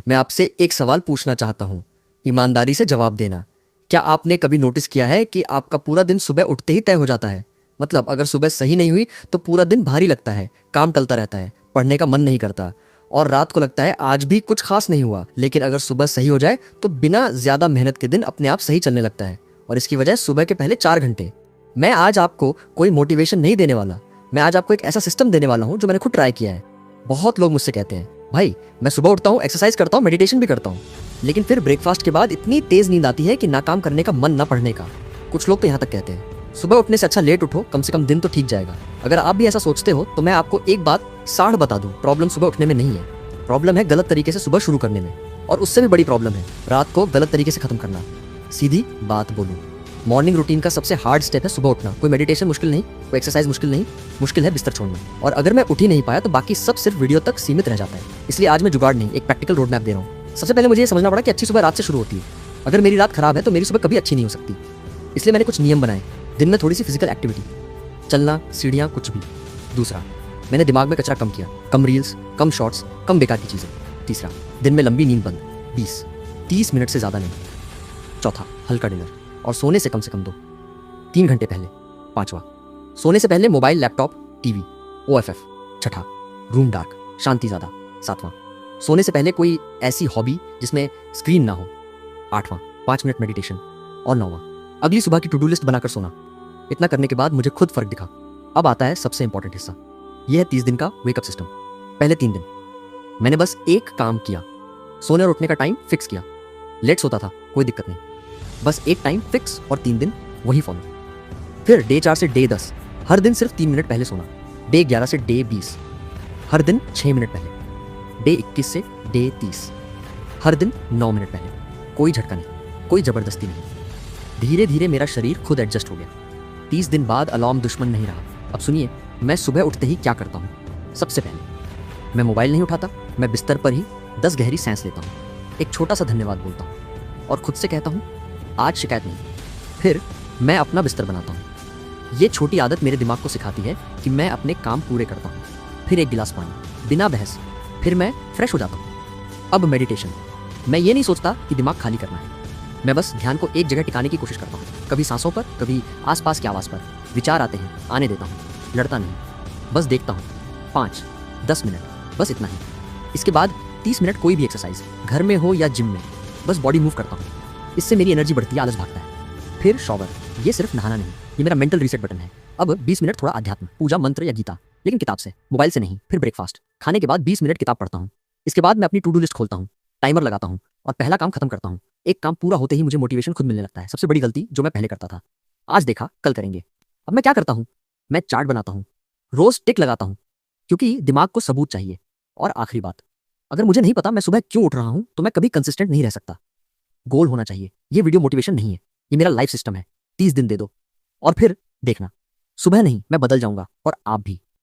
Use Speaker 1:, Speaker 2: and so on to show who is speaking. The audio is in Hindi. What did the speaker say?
Speaker 1: मैं आपसे एक सवाल पूछना चाहता हूँ, ईमानदारी से जवाब देना। क्या आपने कभी नोटिस किया है कि आपका पूरा दिन सुबह उठते ही तय हो जाता है? मतलब अगर सुबह सही नहीं हुई तो पूरा दिन भारी लगता है, काम टलता रहता है, पढ़ने का मन नहीं करता और रात को लगता है आज भी कुछ खास नहीं हुआ। लेकिन अगर सुबह सही हो जाए तो बिना ज़्यादा मेहनत के दिन अपने आप सही चलने लगता है, और इसकी वजह सुबह के पहले 4 घंटे। मैं आज आपको कोई मोटिवेशन नहीं देने वाला, मैं आज आपको एक ऐसा सिस्टम देने वाला हूँ जो मैंने खुद ट्राई किया है। बहुत लोग मुझसे कहते हैं, भाई मैं सुबह उठता हूँ, एक्सरसाइज करता हूँ, मेडिटेशन भी करता हूँ, लेकिन फिर ब्रेकफास्ट के बाद इतनी तेज नींद आती है कि ना काम करने का मन ना पढ़ने का। कुछ लोग तो यहाँ तक कहते हैं सुबह उठने से अच्छा लेट उठो, कम से कम दिन तो ठीक जाएगा। अगर आप भी ऐसा सोचते हो तो मैं आपको एक बात साढ़ बता दूं, प्रॉब्लम सुबह उठने में नहीं है, प्रॉब्लम है गलत तरीके से सुबह शुरू करने में। और उससे भी बड़ी प्रॉब्लम है रात को गलत तरीके से खत्म करना। सीधी बात बोलूं, मॉर्निंग रूटीन का सबसे हार्ड स्टेप है सुबह उठना। कोई मेडिटेशन मुश्किल नहीं, कोई एक्सरसाइज मुश्किल नहीं, मुश्किल है बिस्तर छोड़ना। और अगर मैं उठ ही नहीं पाया तो बाकी सब सिर्फ वीडियो तक सीमित रह जाता है। इसलिए आज मैं जुगाड़ नहीं, एक प्रैक्टिकल रोड मैप दे रहा हूँ। सबसे पहले मुझे ये समझना पड़ा कि अच्छी सुबह रात से शुरू होती है। अगर मेरी रात खराब है तो मेरी सुबह कभी अच्छी नहीं हो सकती। इसलिए मैंने कुछ नियम बनाए। दिन में थोड़ी सी फिजिकल एक्टिविटी, चलना, सीढ़ियाँ, कुछ भी। दूसरा, मैंने दिमाग में कचरा कम किया, कम रील्स, कम शॉर्ट्स, कम बेकार की चीज़ें। तीसरा, दिन में लंबी नींद बंद, 20-30 मिनट से ज़्यादा नहीं। चौथा, हल्का डिनर और सोने से कम 3 घंटे पहले। पांचवा, सोने से पहले मोबाइल, लैपटॉप, टीवी, OFF। छठा, रूम डार्क, शांति ज़्यादा। सातवां, सोने से पहले कोई ऐसी हॉबी जिसमें स्क्रीन ना हो। आठवां, 5 मिनट मेडिटेशन। और नौवां, अगली सुबह की टू डू लिस्ट बनाकर सोना। इतना करने के बाद मुझे खुद फर्क दिखा। अब आता है सबसे इंपॉर्टेंट हिस्सा, यह है 30 दिन का वेकअप सिस्टम। पहले 3 दिन मैंने बस एक काम किया, सोने और उठने का टाइम फिक्स किया। लेट सोता था, कोई दिक्कत नहीं, बस एक टाइम फिक्स और 3 दिन वही फॉलो। फिर डे 4 से डे 10 हर दिन सिर्फ 3 मिनट पहले सोना। डे 11 से डे 20 हर दिन 6 मिनट पहले। डे 21 से डे 30 हर दिन 9 मिनट पहले। कोई झटका नहीं, कोई ज़बरदस्ती नहीं। धीरे धीरे मेरा शरीर खुद एडजस्ट हो गया। 30 दिन बाद अलार्म दुश्मन नहीं रहा। अब सुनिए, मैं सुबह उठते ही क्या करता हूँ। सबसे पहले मैं मोबाइल नहीं उठाता, मैं बिस्तर पर ही 10 गहरी सांस लेता हूँ, एक छोटा सा धन्यवाद बोलता हूँ और खुद से कहता हूँ आज शिकायत नहीं। फिर मैं अपना बिस्तर बनाता हूँ। ये छोटी आदत मेरे दिमाग को सिखाती है कि मैं अपने काम पूरे करता हूँ। फिर एक गिलास पानी, बिना बहस, फिर मैं फ्रेश हो जाता हूँ। अब मेडिटेशन। मैं ये नहीं सोचता कि दिमाग खाली करना है, मैं बस ध्यान को एक जगह टिकाने की कोशिश करता हूँ। कभी सांसों पर, कभी आसपास की आवाज़ पर। विचार आते हैं, आने देता हूँ, लड़ता नहीं, बस देखता हूँ। 5-10 मिनट, बस इतना ही। इसके बाद 30 मिनट कोई भी एक्सरसाइज, घर में हो या जिम में, बस बॉडी मूव करता हूँ। इससे मेरी एनर्जी बढ़ती है, आलस भागता है। फिर शॉवर, ये सिर्फ नहाना नहीं, ये मेरा मेंटल रीसेट बटन है। अब 20 मिनट थोड़ा अध्यात्म, पूजा, मंत्र या गीता, लेकिन किताब से, मोबाइल से नहीं। फिर ब्रेकफास्ट, खाने के बाद 20 मिनट किताब पढ़ता हूँ। इसके बाद मैं अपनी टू डू लिस्ट खोलता हूँ, टाइमर लगाता हूँ और पहला काम खत्म करता हूँ। एक काम पूरा होते ही मुझे मोटिवेशन खुद मिलने लगता है। सबसे बड़ी गलती जो मैं पहले करता था, आज देखा कल करेंगे। अब मैं क्या करता हूँ, मैं चार्ट बनाता हूँ, रोज टिक लगाता हूँ, क्योंकि दिमाग को सबूत चाहिए। और आखिरी बात, अगर मुझे नहीं पता मैं सुबह क्यों उठ रहा हूँ तो मैं कभी कंसिस्टेंट नहीं रह सकता। गोल होना चाहिए। ये वीडियो मोटिवेशन नहीं है, ये मेरा लाइफ सिस्टम है। 30 दिन दे दो और फिर देखना, सुबह नहीं मैं बदल जाऊंगा और आप भी।